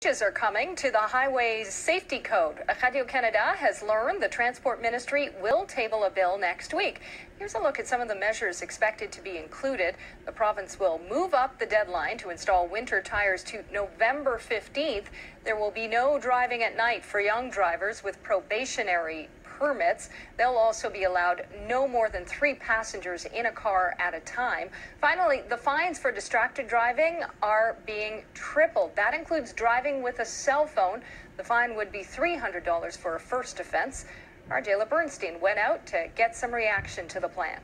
Changes are coming to the Highway Safety Code. Radio Canada has learned the Transport Ministry will table a bill next week. Here's a look at some of the measures expected to be included. The province will move up the deadline to install winter tires to November 15th. There will be no driving at night for young drivers with probationary permits. They'll also be allowed no more than 3 passengers in a car at a time. Finally, the fines for distracted driving are being tripled. That includes driving with a cell phone. The fine would be $300 for a first offense. Our Jayla Bernstein went out to get some reaction to the plan.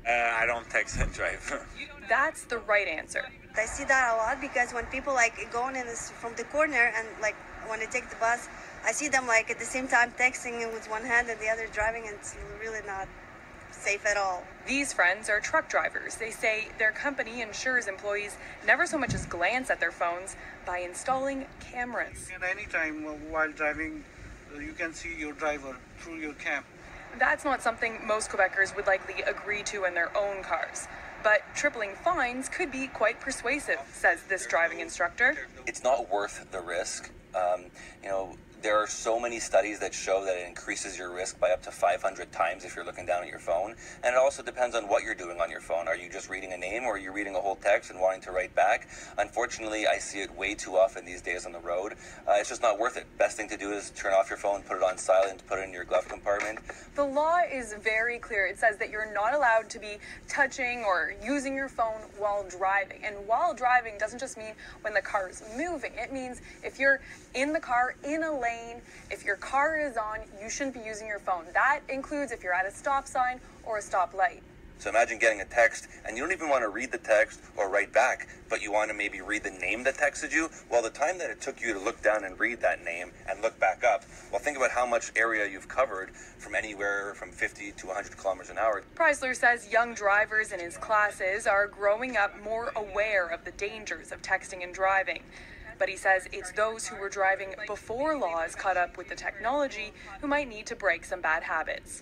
I don't text and drive. That's the right answer. I see that a lot because when people going in this from the corner and when they take the bus, I see them at the same time texting with one hand and the other driving, and it's really not safe at all. These friends are truck drivers. They say their company ensures employees never so much as glance at their phones by installing cameras. And anytime while driving, you can see your driver through your cam. That's not something most Quebecers would likely agree to in their own cars. But tripling fines could be quite persuasive, says this driving instructor. It's not worth the risk. There are so many studies that show that it increases your risk by up to 500 times if you're looking down at your phone. And it also depends on what you're doing on your phone. Are you just reading a name, or are you reading a whole text and wanting to write back? Unfortunately, I see it way too often these days on the road. It's just not worth it. Best thing to do is turn off your phone, put it on silent, put it in your glove compartment. The law is very clear. It says that you're not allowed to be touching or using your phone while driving. And while driving doesn't just mean when the car is moving. It means if you're in the car, in a lane, if your car is on, you shouldn't be using your phone. That includes if you're at a stop sign or a stoplight. So imagine getting a text and you don't even want to read the text or write back, but you want to maybe read the name that texted you. Well, the time that it took you to look down and read that name and look back up, well, think about how much area you've covered from anywhere from 50 to 100 kilometers an hour. Chrysler says young drivers in his classes are growing up more aware of the dangers of texting and driving. But he says it's those who were driving before laws caught up with the technology who might need to break some bad habits.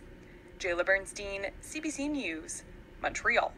Jayla Bernstein, CBC News, Montreal.